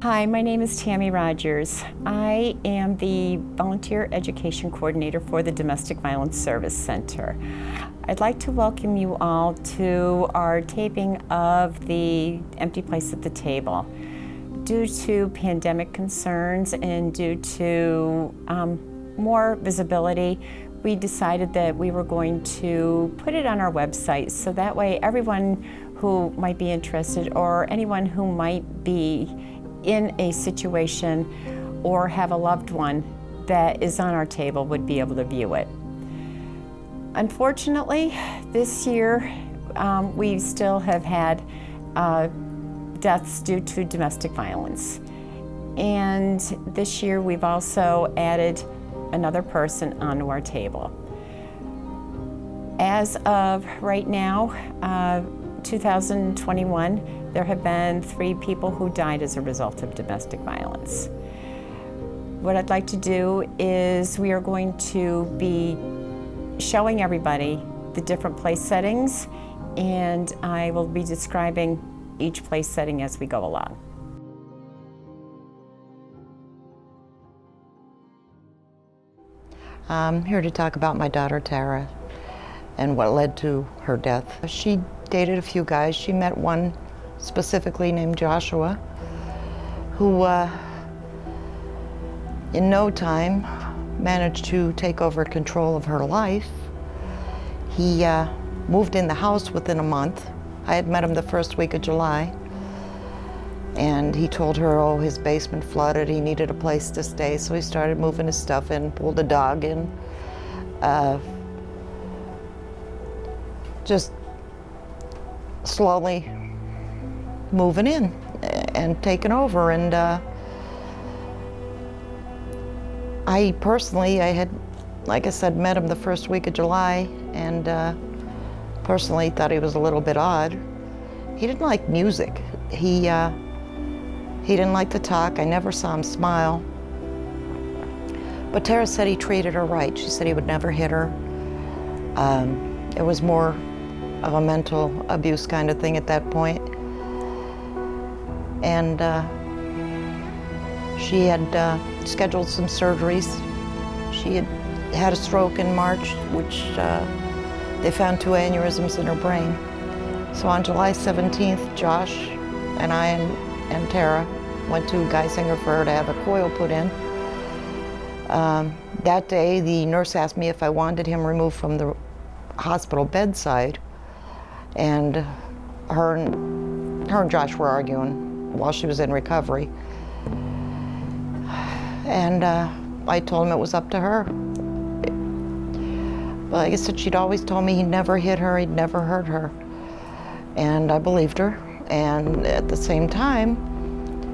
Hi, my name is Tammy Rogers. I am the Volunteer Education Coordinator for the Domestic Violence Service Center. I'd like to welcome you all to our taping of the Empty Place at the Table. Due to pandemic concerns and due to more visibility, we decided that we were going to put it on our website so that way everyone who might be interested or anyone who might be in a situation or have a loved one that is on our table would be able to view it. Unfortunately, this year we still have had deaths due to domestic violence. And this year we've also added another person onto our table. As of right now, 2021, there have been 3 people who died as a result of domestic violence. What I'd like to do is we are going to be showing everybody the different place settings, and I will be describing each place setting as we go along. I'm here to talk about my daughter Tara and what led to her death. She dated a few guys. She met one specifically named Joshua, who in no time managed to take over control of her life. He moved in the house within a month. I had met him the first week of July, and he told her, oh, his basement flooded, he needed a place to stay, so he started moving his stuff in, pulled a dog in, just slowly moving in and taking over. And I personally, I had, like I said, met him the first week of July, and personally thought he was a little bit odd. He didn't like music. He didn't like to talk. I never saw him smile. But Tara said he treated her right. She said he would never hit her. It was more of a mental abuse kind of thing at that point. And she had scheduled some surgeries. She had a stroke in March, which they found 2 aneurysms in her brain. So on July 17th, Josh and I and Tara went to Geisinger for her to have a coil put in. That day, the nurse asked me if I wanted him removed from the hospital bedside, and her and Josh were arguing while she was in recovery. And I told him it was up to her. But like I said, she'd always told me he'd never hit her, he'd never hurt her. And I believed her. And at the same time,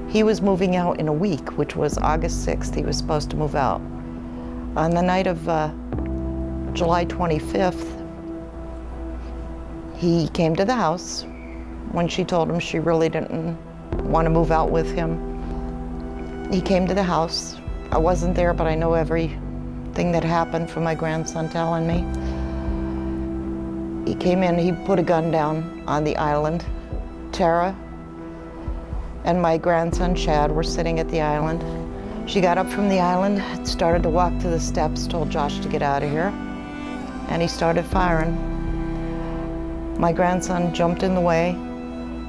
he was moving out in a week, which was August 6th. He was supposed to move out. On the night of July 25th, he came to the house when she told him she really didn't want to move out with him. He came to the house. I wasn't there, but I know everything that happened from my grandson telling me. He came in, he put a gun down on the island. Tara and my grandson, Chad, were sitting at the island. She got up from the island, started to walk to the steps, told Josh to get out of here, and he started firing. My grandson jumped in the way,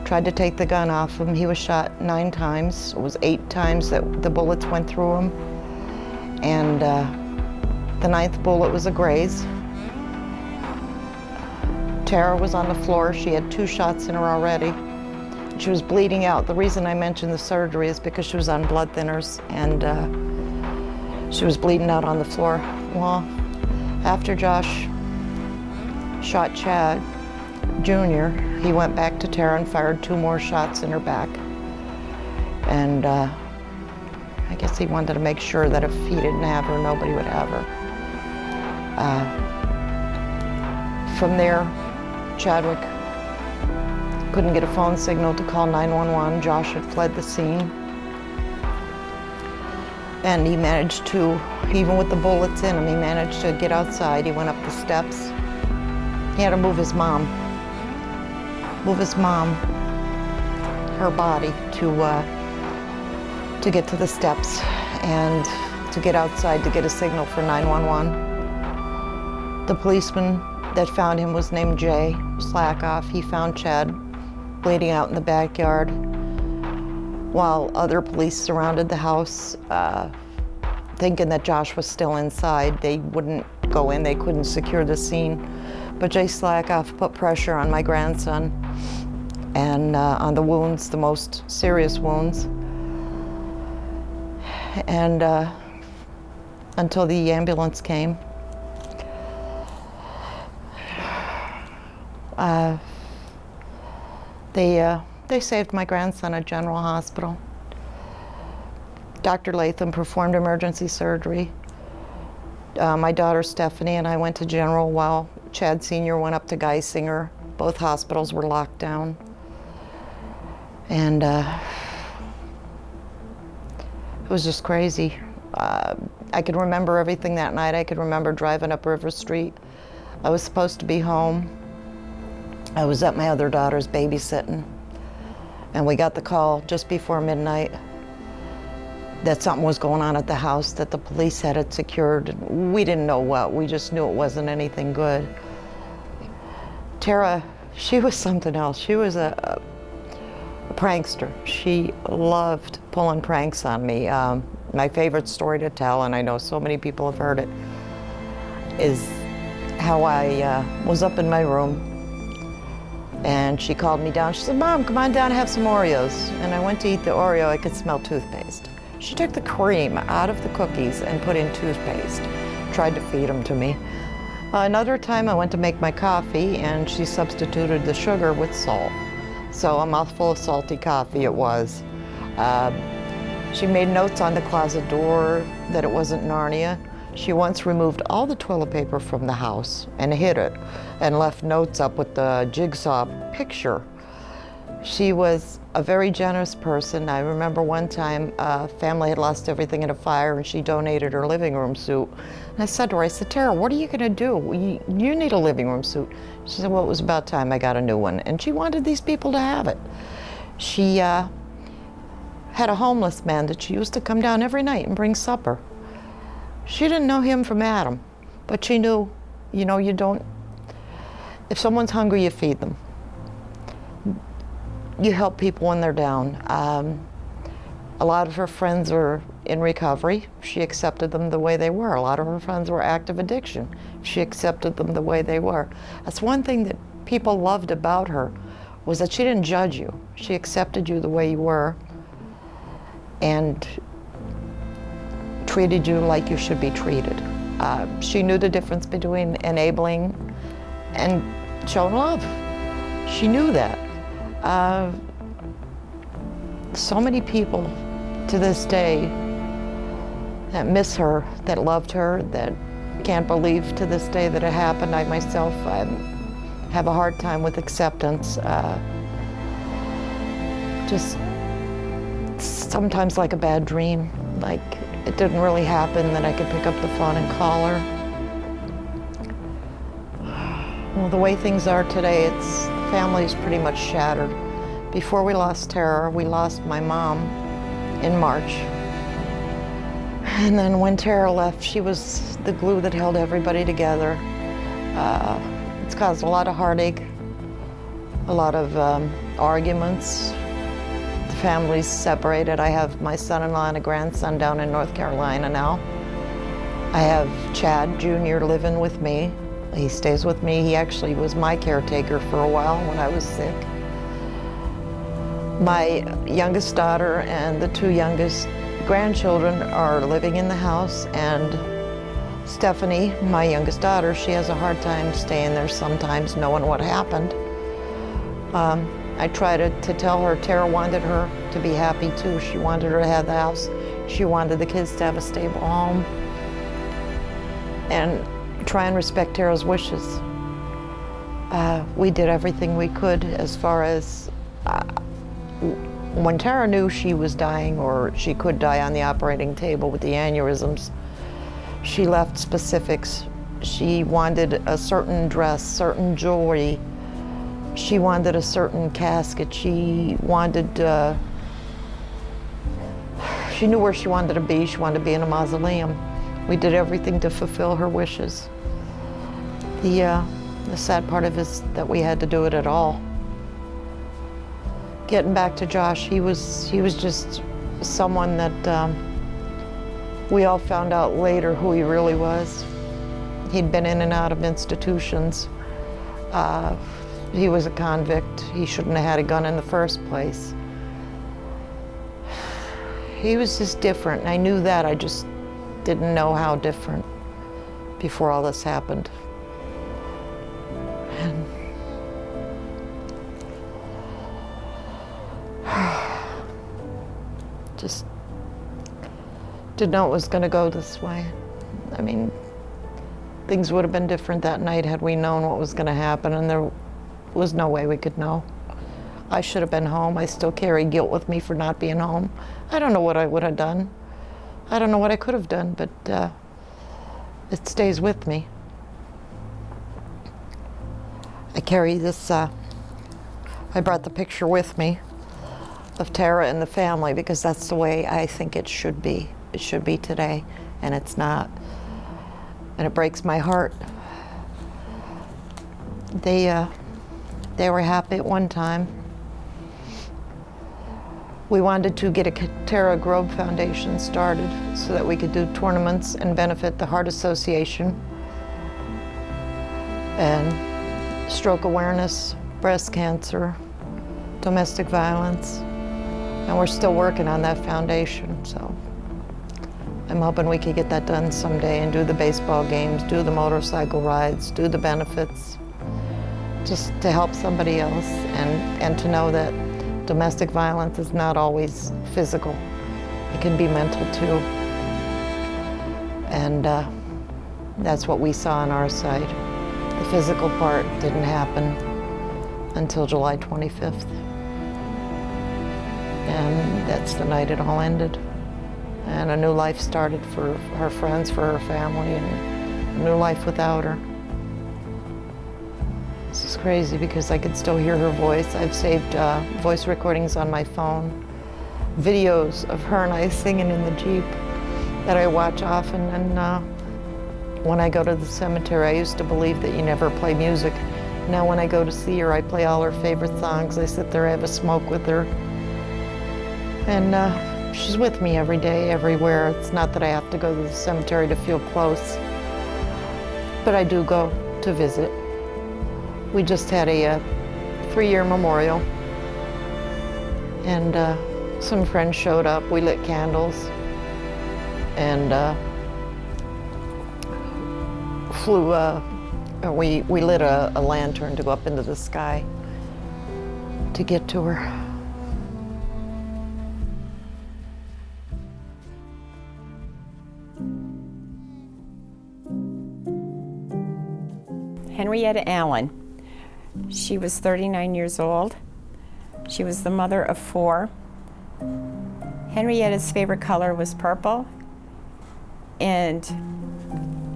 tried to take the gun off him. He was shot 9 times. It was 8 times that the bullets went through him, and the 9th bullet was a graze. Tara was on the floor. She had 2 shots in her already. She was bleeding out. The reason I mentioned the surgery is because she was on blood thinners, and she was bleeding out on the floor. Well, after Josh shot Chad Jr., he went back to Tara and fired 2 more shots in her back. And I guess he wanted to make sure that if he didn't have her, nobody would have her. From there, Chadwick couldn't get a phone signal to call 911. Josh had fled the scene. And he managed to, even with the bullets in him, he managed to get outside. He went up the steps. He had to move his mom, her body, to to get to the steps and to get outside to get a signal for 911. The policeman that found him was named Jay Slackoff. He found Chad bleeding out in the backyard while other police surrounded the house, thinking that Josh was still inside. They wouldn't go in, they couldn't secure the scene. But Jay Slackoff put pressure on my grandson and on the wounds, the most serious wounds. And until the ambulance came. They saved my grandson at General Hospital. Dr. Latham performed emergency surgery. My daughter Stephanie and I went to General while Chad Sr. went up to Geisinger. Both hospitals were locked down. And it was just crazy. I could remember everything that night. I could remember driving up River Street. I was supposed to be home. I was at my other daughter's babysitting, and we got the call just before midnight that something was going on at the house, that the police had it secured. We didn't know what, we just knew it wasn't anything good. Tara, she was something else. She was a prankster. She loved pulling pranks on me. My favorite story to tell, and I know so many people have heard it, is how I was up in my room and she called me down. She said, "Mom, come on down, have some Oreos." And I went to eat the Oreo. I could smell toothpaste. She took the cream out of the cookies and put in toothpaste, tried to feed them to me. Another time I went to make my coffee and she substituted the sugar with salt. So a mouthful of salty coffee it was. She made notes on the closet door that it wasn't Narnia. She once removed all the toilet paper from the house and hid it and left notes up with the jigsaw picture. She was a very generous person. I remember one time a family had lost everything in a fire and she donated her living room suit. And I said to her, I said, "Tara, what are you gonna do? You need a living room suit." She said, "Well, it was about time I got a new one." And she wanted these people to have it. She had a homeless man that she used to come down every night and bring supper. She didn't know him from Adam, but she knew, you know, if someone's hungry, you feed them. You help people when they're down. A lot of her friends were in recovery. She accepted them the way they were. A lot of her friends were active addiction. She accepted them the way they were. That's one thing that people loved about her, was that she didn't judge you. She accepted you the way you were and treated you like you should be treated. She knew the difference between enabling and showing love. She knew that. So many people to this day that miss her, that loved her, that can't believe to this day that it happened. I myself have a hard time with acceptance. Just sometimes like a bad dream, like it didn't really happen, that I could pick up the phone and call her. Well, the way things are today, the family's pretty much shattered. Before we lost Tara, we lost my mom in March. And then when Tara left, she was the glue that held everybody together. It's caused a lot of heartache, a lot of arguments. The family's separated. I have my son-in-law and a grandson down in North Carolina now. I have Chad Jr. living with me. He stays with me. He actually was my caretaker for a while when I was sick. My youngest daughter and the two youngest grandchildren are living in the house, and Stephanie, my youngest daughter, she has a hard time staying there sometimes, knowing what happened. I try to tell her Tara wanted her to be happy too. She wanted her to have the house. She wanted the kids to have a stable home. And try and respect Tara's wishes. We did everything we could as far as when Tara knew she was dying or she could die on the operating table with the aneurysms, she left specifics. She wanted a certain dress, certain jewelry. She wanted a certain casket. She She knew where she wanted to be. She wanted to be in a mausoleum. We did everything to fulfill her wishes. The sad part of it is that we had to do it at all. Getting back to Josh, he was just someone that we all found out later who he really was. He'd been in and out of institutions. He was a convict. He shouldn't have had a gun in the first place. He was just different, and I knew that. I just didn't know how different before all this happened. And just didn't know it was going to go this way. I mean, things would have been different that night had we known what was going to happen, and there was no way we could know. I should have been home. I still carry guilt with me for not being home. I don't know what I would have done. I don't know what I could have done, but it stays with me. I carry this, I brought the picture with me of Tara and the family because that's the way I think it should be. It should be today, and it's not. And it breaks my heart. They were happy at one time. We wanted to get a Tara Grove Foundation started so that we could do tournaments and benefit the Heart Association and stroke awareness, breast cancer, domestic violence, and we're still working on that foundation. So I'm hoping we could get that done someday and do the baseball games, do the motorcycle rides, do the benefits, just to help somebody else and to know that domestic violence is not always physical. It can be mental too. And that's what we saw on our side. The physical part didn't happen until July 25th. And that's the night it all ended. And a new life started for her friends, for her family, and a new life without her. This is crazy because I could still hear her voice. I've saved voice recordings on my phone, videos of her and I singing in the Jeep that I watch often. And when I go to the cemetery, I used to believe that you never play music. Now when I go to see her, I play all her favorite songs. I sit there, I have a smoke with her. And she's with me every day, everywhere. It's not that I have to go to the cemetery to feel close, but I do go to visit. We just had a 3-year memorial, and some friends showed up. We lit candles, and we lit a lantern to go up into the sky to get to her. Henrietta Allen. She was 39 years old. She was the mother of 4. Henrietta's favorite color was purple and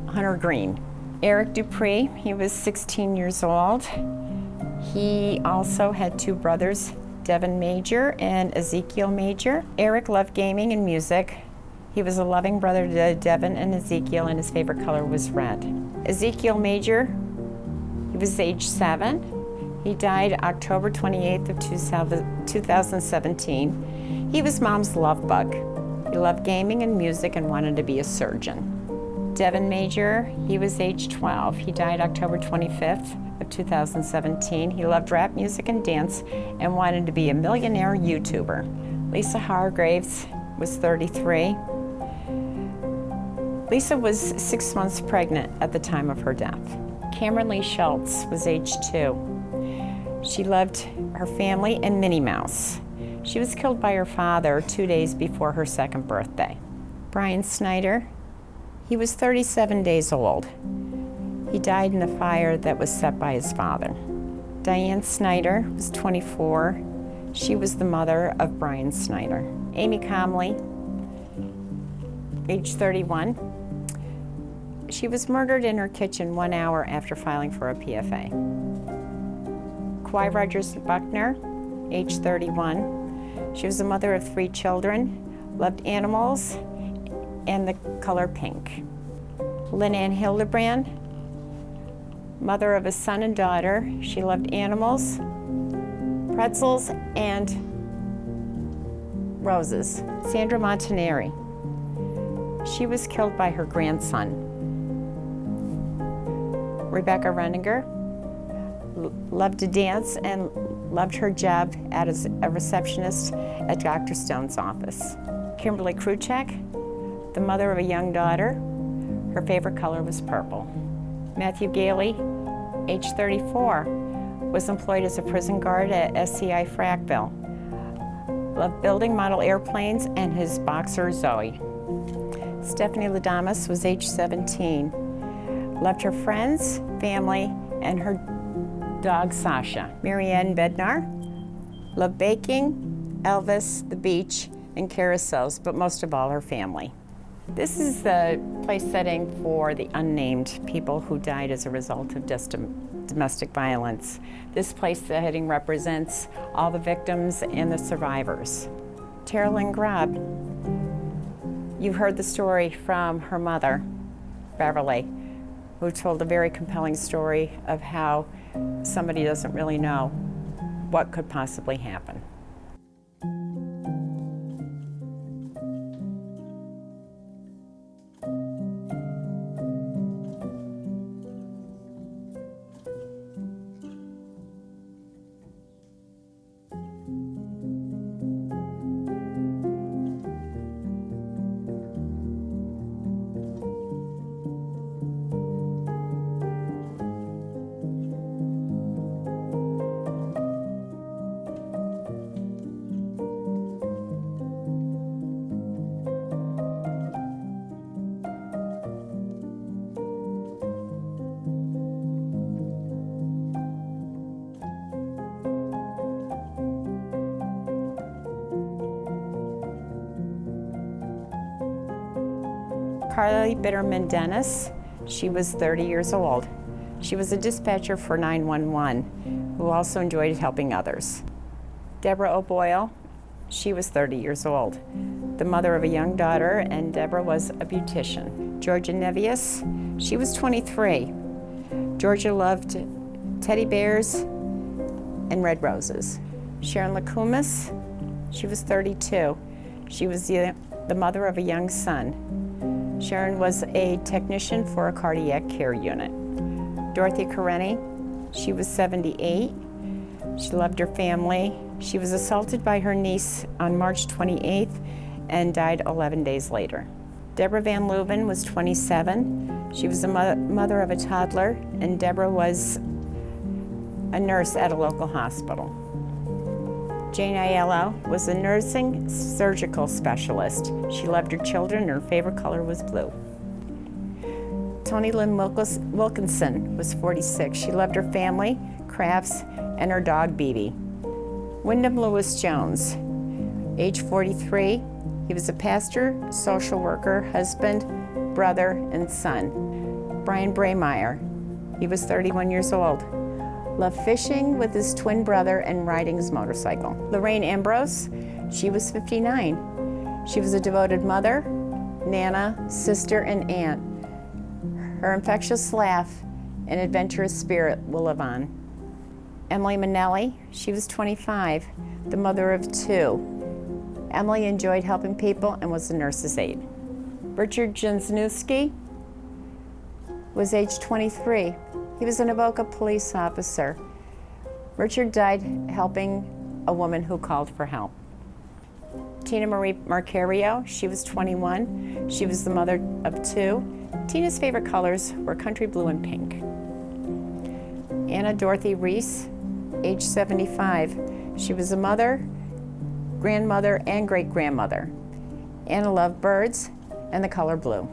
hunter green. Eric Dupree, he was 16 years old. He also had 2 brothers, Devin Major and Ezekiel Major. Eric loved gaming and music. He was a loving brother to Devin and Ezekiel, and his favorite color was red. Ezekiel Major, he was age 7. He died October 28th of 2017. He was Mom's love bug. He loved gaming and music and wanted to be a surgeon. Devin Major, he was age 12. He died October 25th of 2017. He loved rap music and dance and wanted to be a millionaire YouTuber. Lisa Hargraves was 33. Lisa was 6 months pregnant at the time of her death. Cameron Lee Schultz was age 2. She loved her family and Minnie Mouse. She was killed by her father 2 days before her 2nd birthday. Brian Snyder, he was 37 days old. He died in a fire that was set by his father. Diane Snyder was 24. She was the mother of Brian Snyder. Amy Comley, age 31. She was murdered in her kitchen 1 hour after filing for a PFA. Kawhi Rogers Buckner, age 31. She was the mother of 3 children. loved animals and the color pink. Lynn Ann Hildebrand, mother of a son and daughter. She loved animals, pretzels, and roses. Sandra Montanari. She was killed by her grandson. Rebecca Renninger loved to dance and loved her job as a receptionist at Dr. Stone's office. Kimberly Kruchek, the mother of a young daughter. Her favorite color was purple. Matthew Gailey, age 34, was employed as a prison guard at SCI Frackville. Loved building model airplanes and his boxer Zoe. Stephanie Ladamas was age 17. Loved her friends, family, and her dog Sasha. Marianne Bednar loved baking, Elvis, the beach, and carousels, but most of all her family. This is the place setting for the unnamed people who died as a result of domestic violence. This place setting represents all the victims and the survivors. Tara Lynn Grubb, you've heard the story from her mother, Beverly, who told a very compelling story of how somebody doesn't really know what could possibly happen. Carly Bitterman Dennis, she was 30 years old. She was a dispatcher for 911, who also enjoyed helping others. Deborah O'Boyle, she was 30 years old, the mother of a young daughter, and Deborah was a beautician. Georgia Nevius, she was 23. Georgia loved teddy bears and red roses. Sharon Lakumis, she was 32. She was the mother of a young son. Sharon was a technician for a cardiac care unit. Dorothy Kareni, she was 78. She loved her family. She was assaulted by her niece on March 28th and died 11 days later. Deborah Van Leuven was 27. She was the mother of a toddler, and Deborah was a nurse at a local hospital. Jane Aiello was a nursing surgical specialist. She loved her children, and her favorite color was blue. Toni Lynn Wilkinson was 46. She loved her family, crafts, and her dog, BB. Wyndham Lewis Jones, age 43. He was a pastor, social worker, husband, brother, and son. Brian Braymeyer, he was 31 years old. Loved fishing with his twin brother and riding his motorcycle. Lorraine Ambrose, she was 59. She was a devoted mother, nana, sister, and aunt. Her infectious laugh and adventurous spirit will live on. Emily Manelli, she was 25, the mother of two. Emily enjoyed helping people and was a nurse's aide. Richard Jansnewski was age 23. He was an Avoca police officer. Richard died helping a woman who called for help. Tina Marie Marcario, she was 21. She was the mother of two. Tina's favorite colors were country blue and pink. Anna Dorothy Reese, age 75. She was a mother, grandmother, and great-grandmother. Anna loved birds and the color blue.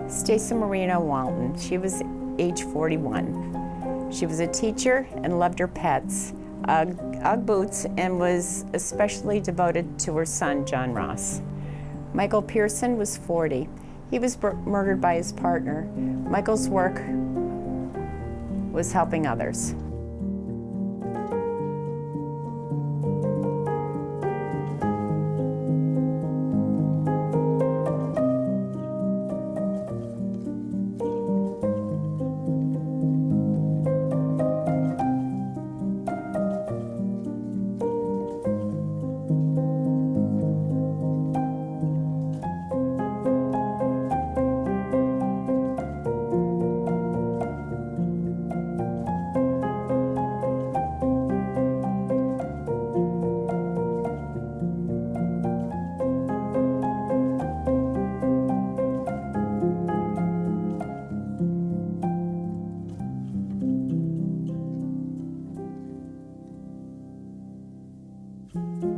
Stacy Marino Walton, she was age 41. She was a teacher and loved her pets, Ugg boots, and was especially devoted to her son, John Ross. Michael Pearson was 40. He was murdered by his partner. Michael's work was helping others. you.